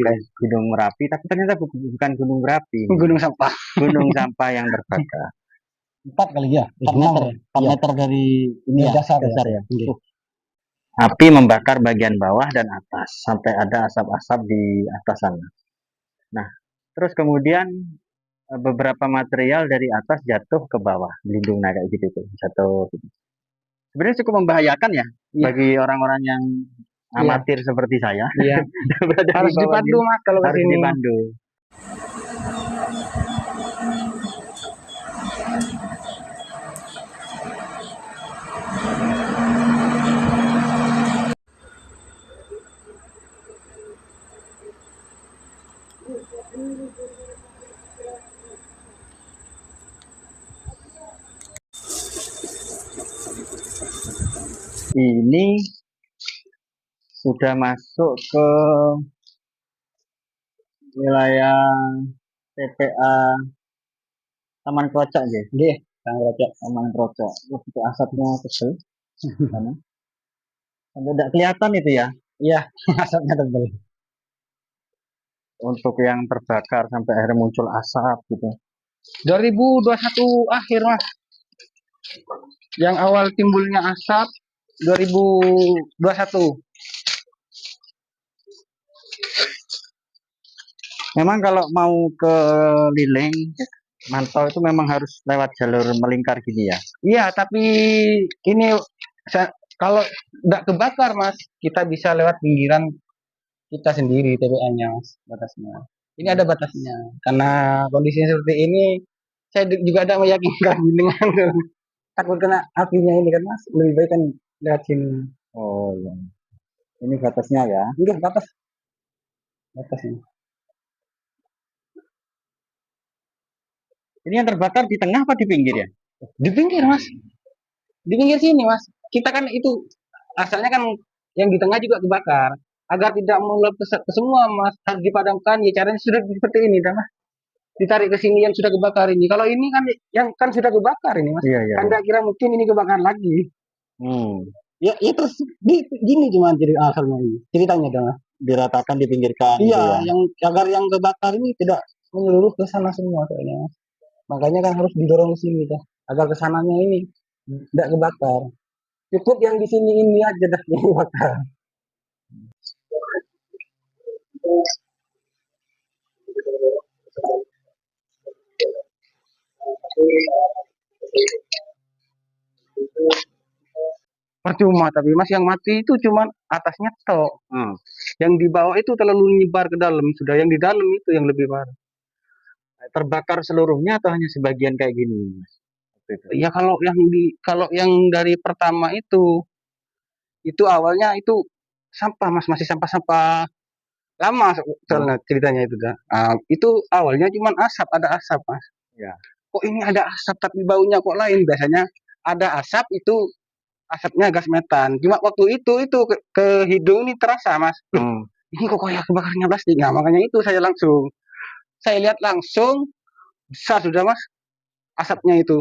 kayak Gunung Merapi, tapi ternyata bukan Gunung Merapi. Gunung sampah. Gunung sampah yang terbakar. 4 kali ya? 4 meter. 4 Iya. meter dari ini ya, Dasar ya. Iya. Api membakar bagian bawah dan atas sampai ada asap-asap di atas sana. Nah, terus kemudian beberapa material dari atas jatuh ke bawah, melindung kayak gitu tuh, jatuh. Sebenarnya cukup membahayakan ya, bagi orang-orang yang amatir seperti saya. Iya. Harus dipandu Mas kalau ke Harus sini. dipandu. Ini sudah masuk ke wilayah TPA Taman Krocok ya? Nggih, Taman Krocok. Itu asapnya tebal. Sampai tidak kelihatan itu ya? Iya, asapnya tebal. Untuk yang terbakar sampai akhirnya muncul asap gitu. 2021 akhir Mas. Yang awal timbulnya asap 2021. Memang kalau mau ke Liling, Mantau itu memang harus lewat jalur melingkar gini ya? Iya, tapi ini kalau tidak kebakar Mas, kita bisa lewat pinggiran kita sendiri TPA-nya Mas, batasnya. Ini ada batasnya. Karena kondisinya seperti ini, saya juga ada meyakinkan dengan takut kena apinya ini kan Mas, lebih baik kan lewat sini. Oh iya. Ini batasnya ya? Udah batasnya. Ini yang terbakar di tengah apa di pinggir ya? Di pinggir Mas, di pinggir sini Mas. Kita kan itu asalnya kan yang di tengah juga kebakar. Agar tidak meluap ke semua Mas, harus dipadamkan. Ya caranya sudah seperti ini dah Mas. Ditarik ke sini yang sudah kebakar ini. Kalau ini kan yang kan sudah kebakar ini Mas. Iya, iya. Anda kira mungkin ini kebakar lagi. Hmm. Ya terus gini cuma jadi asalnya ini. Ceritanya dah Mas. Diratakan, dipinggirkan. Iya, gitu ya. yang agar yang kebakar ini tidak menyeluruh ke sana semua kayaknya Mas. Makanya kan harus didorong ke sini dah. Agar kesananya ini tidak kebakar. Cukup yang di sini ini aja dah yang kebakar. Percuma tapi Mas, yang mati itu cuman atasnya tok. Yang di bawah itu terlalu nyebar ke dalam, sudah yang di dalam itu yang lebih parah. Terbakar seluruhnya atau hanya sebagian kayak gini, Mas? Ya kalau yang dari pertama itu awalnya itu sampah Mas, masih sampah-sampah lama soalnya ceritanya itu dah. Itu awalnya cuman asap, ada asap Mas. Ya. Kok ini ada asap tapi baunya kok lain? Biasanya ada asap itu asapnya gas metan. Cuma waktu itu ke hidung ini terasa Mas. Ini kok kayak kebakarnya plastik. Nah, makanya itu saya lihat langsung besar sudah Mas asapnya itu.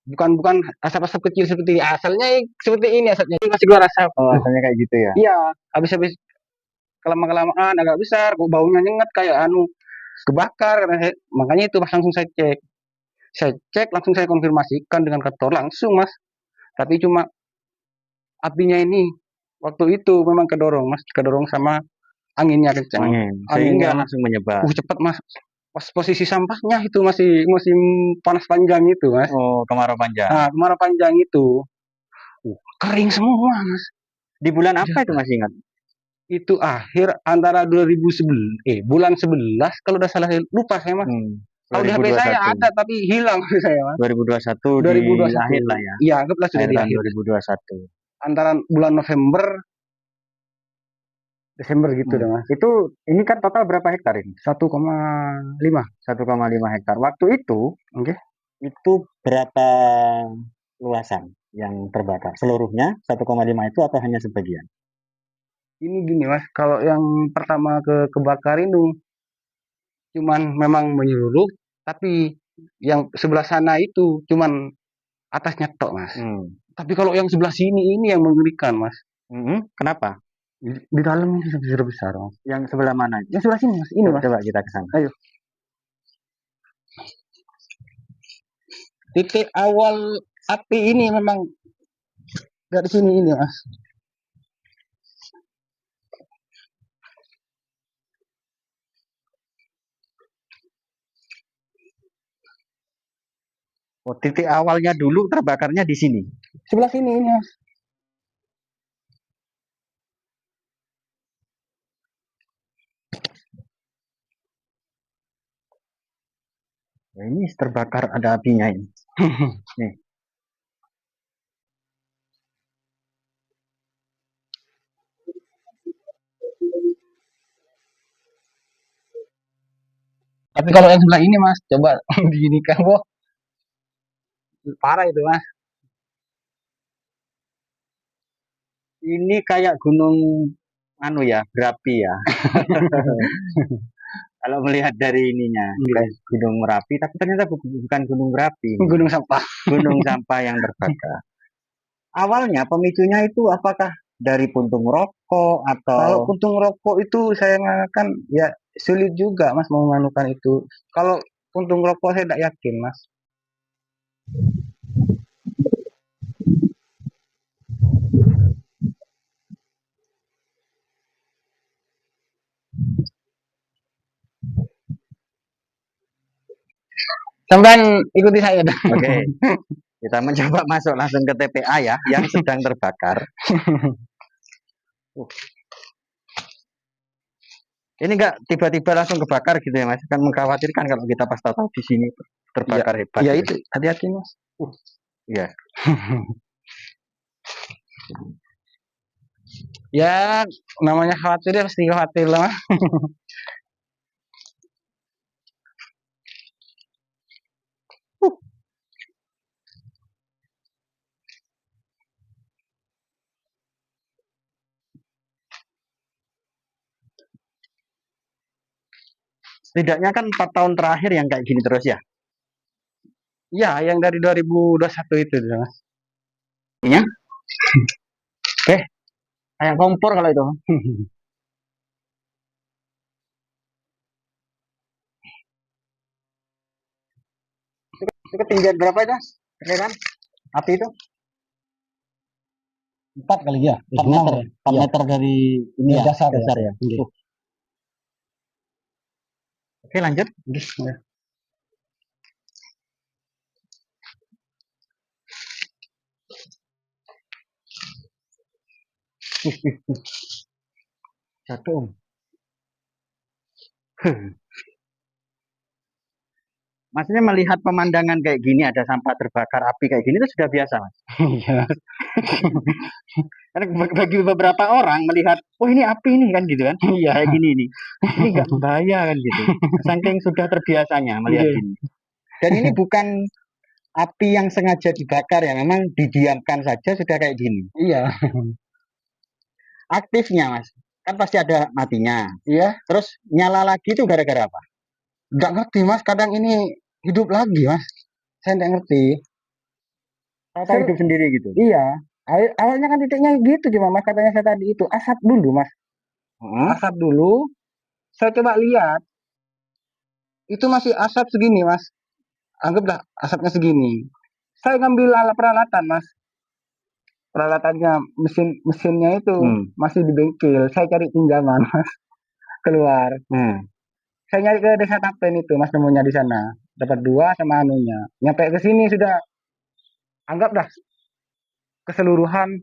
Bukan asap-asap kecil seperti ini. Asalnya seperti ini asapnya. Ini masih keluar asap. Oh, asalnya kayak gitu ya? Iya, habis-habis kelamaan agak besar, kok baunya nyengat kayak kebakar. Makanya itu Mas langsung saya cek. Saya cek langsung saya konfirmasikan dengan kantor langsung Mas. Tapi cuma apinya ini waktu itu memang kedorong sama anginnya kencang. Sehingga langsung menyebar. Cepat Mas. Pas posisi sampahnya itu masih musim panas panjang itu Mas. Oh, kemarau panjang. Nah, kemarau panjang itu. Kering semua Mas. Di bulan apa itu masih ingat? Itu akhir antara 2011 bulan 11 kalau udah salah lupa saya Mas. Kalau di HP saya ada tapi hilang saya Mas. 2021 di akhir lah ya. Iya, anggaplah sudah di akhir. 2021. Antara bulan November Desember gitu dah Mas. Itu ini kan total berapa hektar ini? 1,5 hektar. Waktu itu, itu berapa luasan yang terbakar? Seluruhnya 1,5 itu atau hanya sebagian? Ini gini Mas, kalau yang pertama kebakar itu cuman memang menyeluruh, tapi yang sebelah sana itu cuman atasnya tok Mas. Tapi kalau yang sebelah sini ini yang mengerikan Mas. Kenapa? Di dalam ini sudah besar, Mas. Yang sebelah mana? Yang sebelah sini, Mas. Ini, Coba, Mas. coba kita ke sana. Ayo. Titik awal api ini memang dari sini ini, Mas. Oh, titik awalnya dulu terbakarnya di sini. Sebelah sini ini, Mas. Nah, ini terbakar ada apinya ini. Nih. Tapi kalau yang sebelah ini, Mas, coba diginikan, wah, parah itu, Mas. Ini kayak gunung anu ya, berapi ya. Kalau melihat dari ininya, kayak gunung Merapi, tapi ternyata bukan gunung berapi. Gunung sampah. Gunung sampah yang terbakar. Awalnya pemicunya itu apakah dari puntung rokok atau Kalau puntung rokok itu saya mengatakan ya sulit juga, Mas, mau menganukan itu. Kalau puntung rokok saya tidak yakin, Mas. Sampai ikuti saya dah. Oke, kita mencoba masuk langsung ke TPA ya, yang sedang terbakar. Ini enggak tiba-tiba langsung kebakar gitu ya, Mas? Kan mengkhawatirkan kalau kita pas tahu di sini terbakar Ya, hebat. ya gitu. itu, hati-hati, Mas. Iya. Ya, namanya khawatir ya pasti khawatir lah. Setidaknya kan 4 tahun terakhir yang kayak gini terus ya. Ya, yang dari 2021 itu, Mas. Iya. Oke, kayak kompor kalau itu. Itu ketinggian berapa itu? Kan? Api itu? 4 kali ya, 4 meter. 4 ya. meter dari ini ya, Dasar, dasar ya. ya. Oke, lanjut. Ya. Jatuh. Maksudnya melihat pemandangan kayak gini, ada sampah terbakar, api kayak gini itu sudah biasa, Mas. Iya. Karena bagi beberapa orang melihat, oh ini api nih kan gitu kan, Iya. kayak gini nih, ini nggak bahaya kan gitu. Saking sudah terbiasanya melihat Iya. gini. Dan ini bukan api yang sengaja dibakar ya, memang didiamkan saja sudah kayak gini. Iya. Aktifnya, Mas, kan pasti ada matinya. Iya. Terus nyala lagi itu gara-gara apa? Nggak ngerti, Mas. Kadang ini hidup lagi, Mas. Saya nggak ngerti. Tahu-tahu hidup sendiri gitu. Iya. Awalnya kan titiknya gitu, cuma Mas katanya saya tadi itu asap dulu, Mas. Asap dulu. Saya coba lihat, itu masih asap segini, Mas. Anggaplah asapnya segini. Saya ngambil alat peralatan, Mas. Peralatannya mesinnya itu masih di bengkel. Saya cari pinjaman, Mas. Keluar. Saya nyari ke Desa Tapen itu, Mas, nemunya di sana. Dapat 2 sama anunya. Nyampe ke sini sudah anggap dah keseluruhan.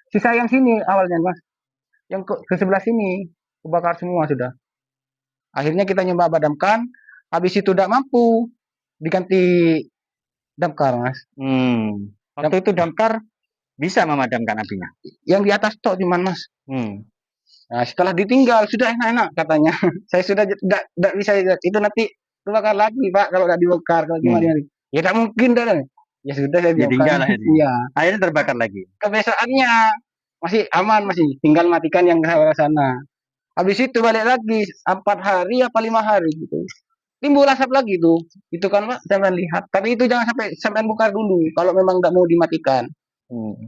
Sisa yang sini awalnya, Mas. Yang ke sebelah sini kebakar semua sudah. Akhirnya kita nyoba padamkan, habis itu tidak mampu diganti damkar, Mas. Waktu itu damkar bisa memadamkan apinya. Yang di atas tok cuman, Mas. Nah, setelah ditinggal sudah enak-enak katanya. Saya sudah tidak bisa itu nanti terbakar lagi, Pak, kalau tidak dibakar kalau gimana. Ya tidak mungkin dah. Ya sudah saya Ya tinggal lah ini. Iya. Akhirnya terbakar lagi. Kebiasaannya masih aman, masih tinggal matikan yang ke sana. Habis itu balik lagi 4 hari apa 5 hari gitu. Timbul asap lagi tuh. Itu kan, Pak, jangan lihat. Tapi itu jangan sampai bukar dulu kalau memang tidak mau dimatikan.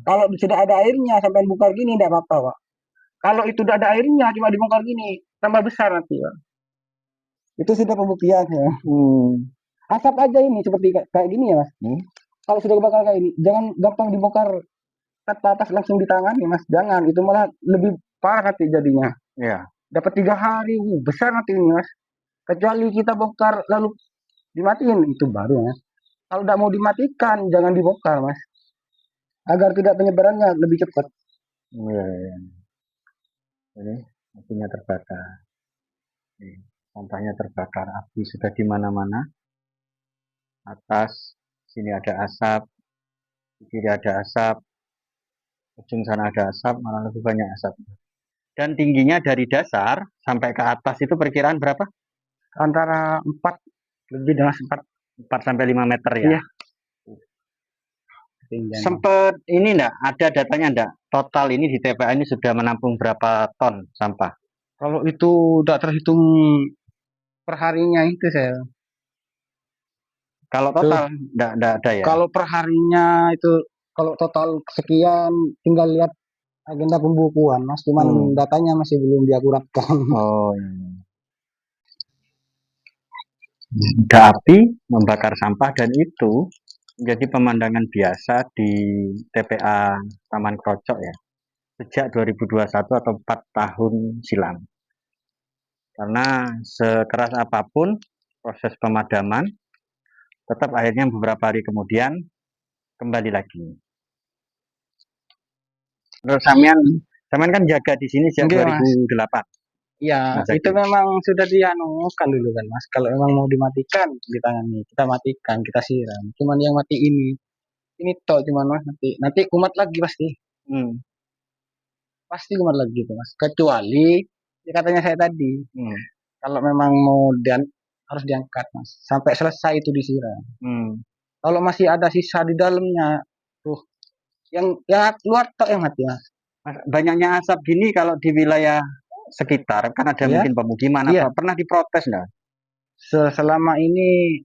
Kalau sudah ada airnya sampai bukar gini tidak apa-apa, Pak. Kalau itu udah ada airnya, cuma dibongkar gini, tambah besar nanti ya. Itu sudah pembuktian ya. Asap aja ini seperti kayak gini ya mas. Kalau sudah kebakar kayak ini, jangan gampang dibongkar tanpa atas langsung ditangani mas. Jangan, itu malah lebih parah nanti jadinya. Ya. Dapat 3 hari, besar nanti ini mas. Kecuali kita bongkar lalu dimatiin, itu baru mas. Kalau tidak mau dimatikan, jangan dibongkar mas. Agar tidak penyebarannya lebih cepat. Iya, iya. Ini apinya terbakar. Sampahnya terbakar, api sudah di mana-mana. Atas sini ada asap, di kiri ada asap, ujung sana ada asap, malah lebih banyak asap. Dan tingginya dari dasar sampai ke atas itu perkiraan berapa? Antara 4 lebih dengan 4 sampai 5 meter ya. Iya. Sempat ini enggak ada datanya enggak? Total ini di TPA ini sudah menampung berapa ton sampah? Kalau itu tidak terhitung perharinya itu saya. Kalau total enggak ada ya? Kalau perharinya itu kalau total sekian tinggal lihat agenda pembukuan mas, cuman datanya masih belum diakuratkan. Oh iya. Ada api membakar sampah dan itu menjadi pemandangan biasa di TPA Taman Krocok ya sejak 2021 atau 4 tahun silam. Karena sekeras apapun proses pemadaman, tetap akhirnya beberapa hari kemudian kembali lagi. Terus Samian kan jaga di sini sejak 2008. Iya, itu memang sudah dianukan dulu kan mas. Kalau memang mau dimatikan, ditangani, kita matikan, kita siram. Cuman yang mati ini toh cuman mas nanti kumat lagi pasti. Pasti kumat lagi itu mas. Kecuali ya katanya saya tadi, kalau memang mau harus diangkat mas, sampai selesai itu disiram. Kalau masih ada sisa di dalamnya, tuh yang keluar tok yang mati mas. Banyaknya asap gini kalau di wilayah sekitar kan ada mungkin pemukiman apa pernah diprotes nggak? Selama ini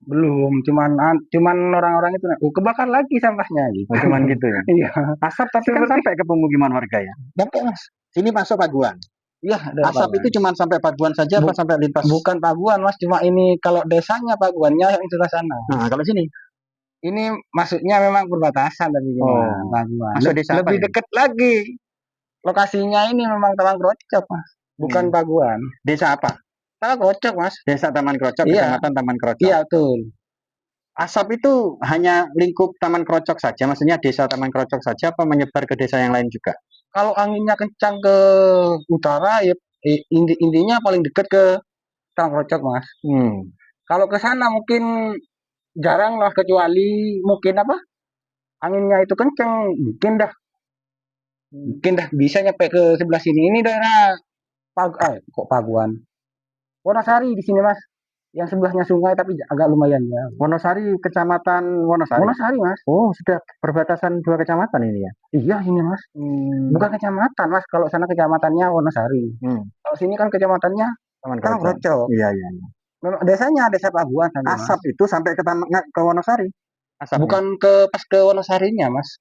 belum, cuman orang-orang itu kebakar lagi sampahnya gitu. Cuman gitu ya. Iya. Asap tapi kan sampai ke pemukiman warga ya. Sampai mas. Sini masuk Paguan. Iya, asap itu cuma sampai Paguan saja apa sampai lintas? Bukan Paguan mas, cuma ini kalau desanya Paguannya yang sebelah sana. Nah kalau sini ini maksudnya memang perbatasan tapi Paguan. Masuk desa lebih dekat lagi. Lokasinya ini memang Taman Krocok mas, bukan Paguan. Desa apa? Taman Krocok mas. Desa Taman Krocok, Kecamatan Taman Krocok. Iya betul. Asap itu hanya lingkup Taman Krocok saja, maksudnya desa Taman Krocok saja apa menyebar ke desa yang lain juga? Kalau anginnya kencang ke utara ya intinya paling dekat ke Taman Krocok mas. Kalau ke sana mungkin jarang lah, kecuali mungkin apa anginnya itu kencang mungkin dah bisa nyampe ke sebelah sini. Ini daerah Paguan, Wonosari di sini mas, yang sebelahnya sungai tapi agak lumayan ya. Wonosari, Kecamatan Wonosari. Wonosari mas. Oh sudah perbatasan 2 kecamatan ini ya? Iya ini mas. Bukan kecamatan mas, kalau sana kecamatannya Wonosari. Kalau sini kan kecamatannya Taman Krocok. Iya. Memang desanya desa Paguan. Asap itu sampai ke Wonosari? Asapnya. Bukan pas ke Wonosarinya mas.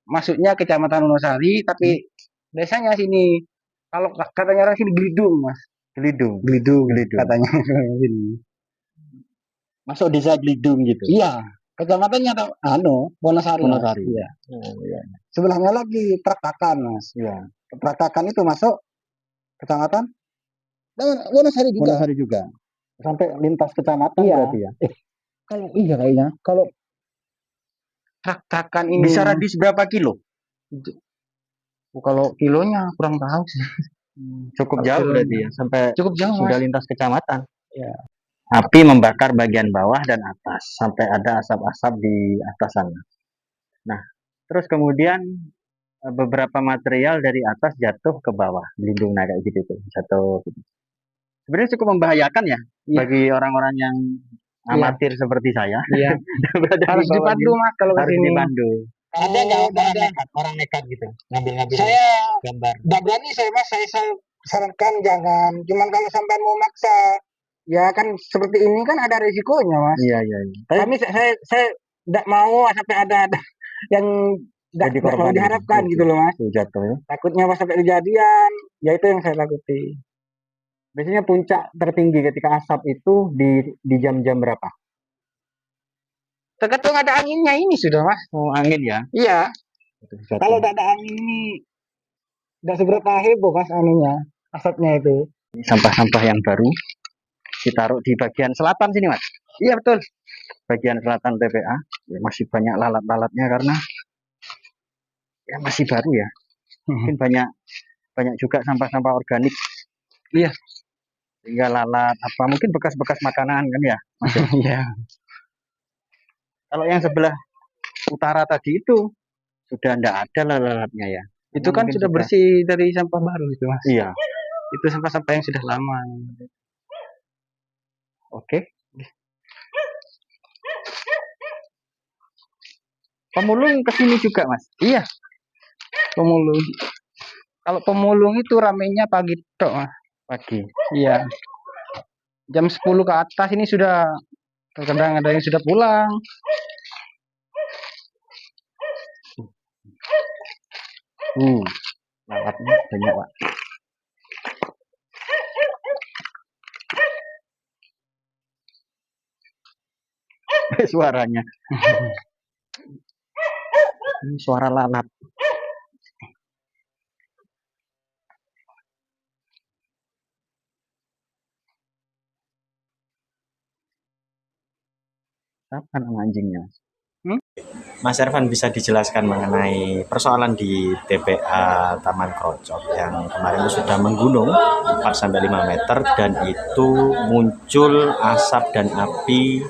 Maksudnya kecamatan Wonosari tapi desanya sini. Kalau katanya orang sini Gelidung mas. Gelidung katanya sini. Masuk desa Gelidung gitu? Iya. Kecamatannya Wonosari. Iya. Sebelahnya lagi Pratakan mas. Iya. Pratakan itu masuk kecamatan Wonosari juga. Sampai lintas kecamatan berarti ya? Kalau kayaknya. Kalau Pratakan ini bisa radius berapa kilo? Kalau kilonya kurang tahu sih. Cukup jauh berarti ya, sampai cukup jauh sudah lintas kecamatan. Ya. Api membakar bagian bawah dan atas sampai ada asap-asap di atas sana. Nah, terus kemudian beberapa material dari atas jatuh ke bawah, melindung kayak gitu tuh, jatuh. Gitu. Sebenarnya cukup membahayakan ya bagi orang-orang yang amatir seperti saya. Iya. Harus dipandu mas kalau kesini. Dipandu. Ada nggak orang nekat gitu ngambil saya gambar? Nggak berani saya mas, saya sarankan jangan. Cuman kalau sampai mau maksa, ya kan seperti ini kan ada resikonya mas. Iya. Kami saya tidak mau sampai ada yang Jadi nggak mau korban diharapkan gitu loh Mas. jatuh ya. Takutnya pas sampai kejadian, ya itu yang saya takuti. Biasanya puncak tertinggi ketika asap itu di jam-jam berapa? Tergantung ada anginnya ini sudah Mas. Oh, angin ya. Iya, Itu kalau jatuh. tidak ada angin ini tidak seberapa heboh Mas anunya, asapnya itu. Ini sampah-sampah yang baru ditaruh di bagian selatan sini, Mas. Iya betul. Bagian selatan TPA. Ya, masih banyak lalat-lalatnya karena ya masih baru ya. Mungkin banyak banyak juga sampah-sampah organik. Iya. Sehingga lalat apa mungkin bekas-bekas makanan kan ya. Iya. Kalau yang sebelah utara tadi itu sudah tidak ada lalatnya ya. Itu kan sudah bersih dari sampah baru itu Mas. Iya. Itu sampah-sampah yang sudah lama. Oke. Pemulung kesini juga Mas. Iya. Pemulung. Kalau pemulung itu ramenya pagi tok Mas. Pagi. Iya. Jam 10 ke atas ini sudah terkadang ada yang sudah pulang. Lalatnya banyak Pak. Suaranya. Ini suara lalat. Apa nama anjingnya? Mas Ervan bisa dijelaskan mengenai persoalan di TPA Taman Krocok yang kemarin itu sudah menggunung 4-5 meter dan itu muncul asap dan api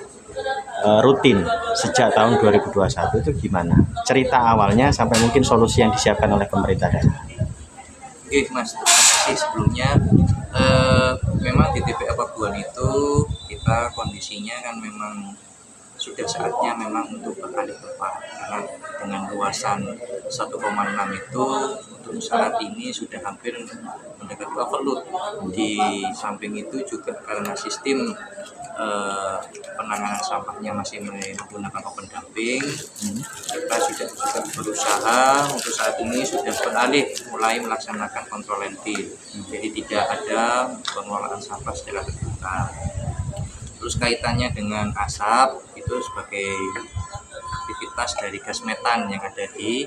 rutin sejak tahun 2021 itu gimana? Cerita awalnya sampai mungkin solusi yang disiapkan oleh pemerintah daerah. Oke Mas, terima kasih sebelumnya. Memang di TPA Pabuan itu kita kondisinya kan memang sudah saatnya memang untuk beralih tepat karena dengan luasan 1,6 itu untuk saat ini sudah hampir mendekati overload. Di samping itu juga karena sistem penanganan sampahnya masih menggunakan open dumping, kita sudah juga berusaha untuk saat ini sudah beralih mulai melaksanakan kontrol landfill, jadi tidak ada pengelolaan sampah secara terbuka. Terus kaitannya dengan asap itu sebagai aktivitas dari gas metan yang ada di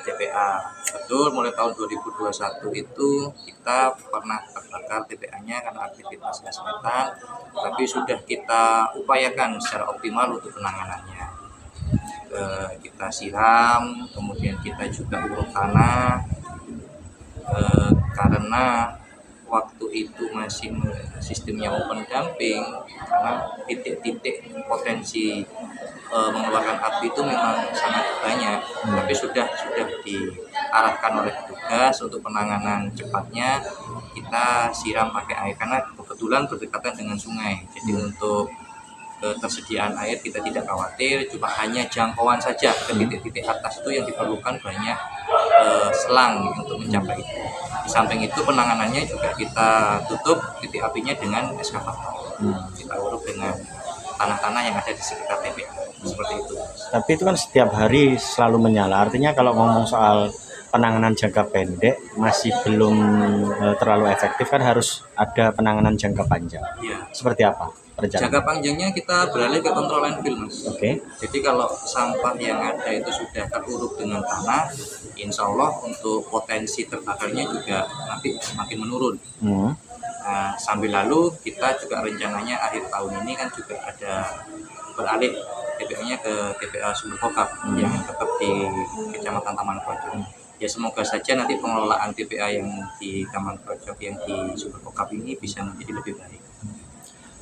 TPA. Betul, mulai tahun 2021 itu kita pernah terbakar TPA-nya karena aktivitas gas metan, tapi sudah kita upayakan secara optimal untuk penanganannya. Kita siram, kemudian kita juga uruk tanah, karena waktu itu masih sistemnya open dumping, karena titik-titik potensi mengeluarkan api itu memang sangat banyak, tapi sudah diarahkan oleh petugas untuk penanganan cepatnya kita siram pakai air karena kebetulan berdekatan dengan sungai, jadi untuk ketersediaan air kita tidak khawatir, cuma hanya jangkauan saja ke titik-titik atas itu yang diperlukan banyak selang untuk mencapai itu. Di samping itu penanganannya juga kita tutup titik apinya dengan eskavator. Kita uruk dengan tanah-tanah yang ada di sekitar TPA. Seperti itu. Tapi itu kan setiap hari selalu menyala. Artinya kalau ngomong soal penanganan jangka pendek masih belum terlalu efektif, kan harus ada penanganan jangka panjang. Ya. Seperti apa perjalanan? Jangka panjangnya kita beralih ke kontrol landfill, Mas. Oke. Jadi kalau sampah yang ada itu sudah teruruk dengan tanah, insya Allah untuk potensi terbakarnya juga nanti semakin menurun. Nah, sambil lalu kita juga rencananya akhir tahun ini kan juga ada beralih TPA-nya ke TPA Sumber Kokap yang tetap di Kecamatan Taman Krocok. Ya semoga saja nanti pengelolaan TPA yang di Taman Krocok yang di Sumber Kokap ini bisa menjadi lebih baik.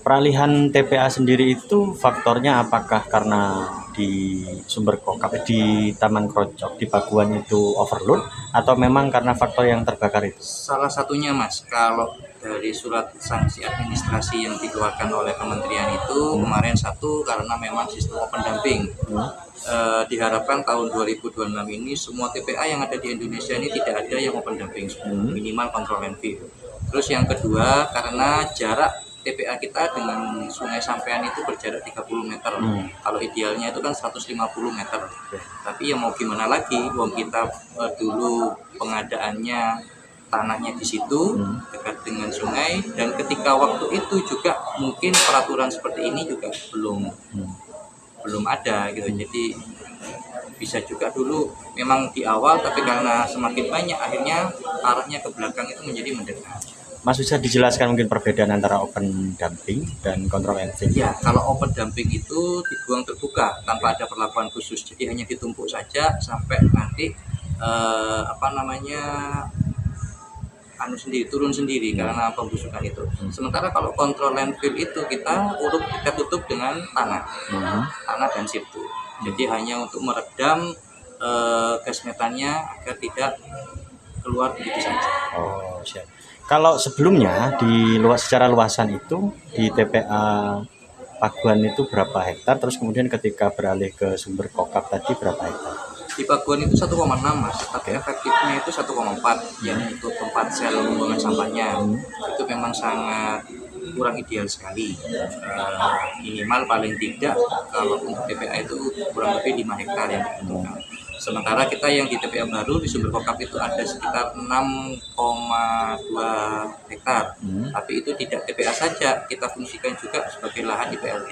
Peralihan TPA sendiri itu faktornya apakah karena di Sumber Kokap, di Taman Krocok, di Pabuan itu overload, atau memang karena faktor yang terbakar itu? Salah satunya Mas, kalau dari surat sanksi administrasi yang dikeluarkan oleh kementerian itu kemarin satu karena memang sistem open dumping. Diharapkan tahun 2026 ini semua TPA yang ada di Indonesia ini tidak ada yang open dumping, minimal kontrol landfill. Terus yang kedua karena jarak TPA kita dengan Sungai Sampean itu berjarak 30 meter. Kalau idealnya itu kan 150 meter. Tapi ya mau gimana lagi, wong kita dulu pengadaannya tanahnya di situ dekat dengan sungai, dan ketika waktu itu juga mungkin peraturan seperti ini juga belum ada gitu. Jadi bisa juga dulu memang di awal, tapi karena semakin banyak akhirnya arahnya ke belakang itu menjadi mendekat. Mas bisa dijelaskan mungkin perbedaan antara open dumping dan control and fill? Ya, kalau open dumping itu dibuang terbuka tanpa ada perlakuan khusus, jadi hanya ditumpuk saja sampai nanti turun sendiri karena pembusukan itu. Sementara kalau control landfill itu kita tutup dengan tanah dan sirtu. Jadi hanya untuk meredam gas metannya agar tidak keluar begitu saja. Oh, siap. Kalau sebelumnya secara luasan itu di TPA Paguan itu berapa hektar, terus kemudian ketika beralih ke sumber kokap tadi berapa hektar? Di Paguan itu 1,6 Mas, tapi efektifnya itu 1,4 yang untuk tempat sel pembuangan sampahnya. Itu memang sangat kurang ideal sekali. Minimal paling tidak kalau untuk TPA itu kurang lebih 5 hektar yang dibutuhkan. Sementara kita yang di TPA baru di sumber kokap itu ada sekitar 6,2 hektar. Tapi itu tidak TPA saja, kita fungsikan juga sebagai lahan IPLT.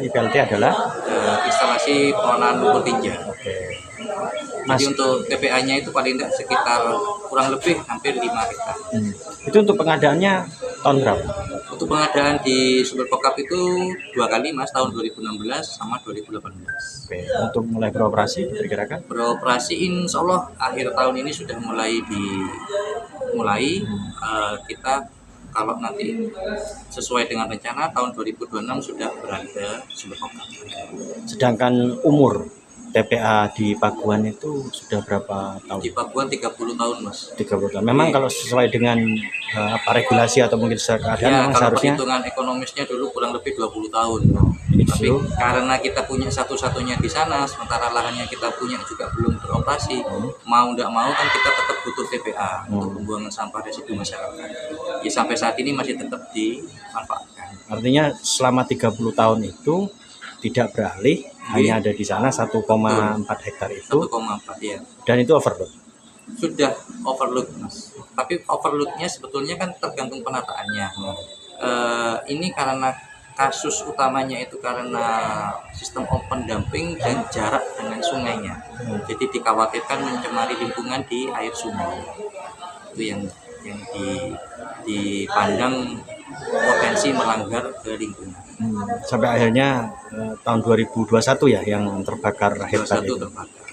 IPLT adalah instalasi pengolahan lumpur tinja. Jadi Mas, untuk TPA-nya itu paling tidak sekitar kurang lebih hampir 5 hektar. itu untuk pengadaannya tahun berapa? Untuk pengadaan di sumber kokap itu 2 kali Mas, tahun 2016 sama 2018. Oke, untuk mulai beroperasi diperkirakan? Beroperasi insya Allah akhir tahun ini sudah mulai kita kalau nanti sesuai dengan rencana tahun 2026 sudah berada sumber kokap. Sedangkan umur TPA di Paguan itu sudah berapa tahun? Di Paguan 30 tahun Mas. 30 tahun. Memang kalau sesuai dengan regulasi atau mungkin Ya, memang kalau seharusnya perhitungan ekonomisnya dulu kurang lebih 20 tahun. ini Tapi justru karena kita punya satu-satunya di sana, sementara lahannya kita punya juga belum beroperasi, mau tidak mau kan kita tetap butuh TPA untuk pembuangan sampah residu masyarakat. Ya sampai saat ini masih tetap dimanfaatkan. artinya selama 30 tahun itu tidak beralih, hanya ada di sana 1,4 hektar itu, 1,4 ya. dan itu overload. Sudah overload Mas. Tapi overloadnya sebetulnya kan tergantung penataannya. Ini karena kasus utamanya itu karena sistem open dumping dan jarak dengan sungainya. Jadi dikhawatirkan mencemari lingkungan di air sungai. Itu yang dipandang potensi melanggar ke lingkungan. Sampai akhirnya tahun 2021 ya yang terbakar hektar 21 itu. terbakar.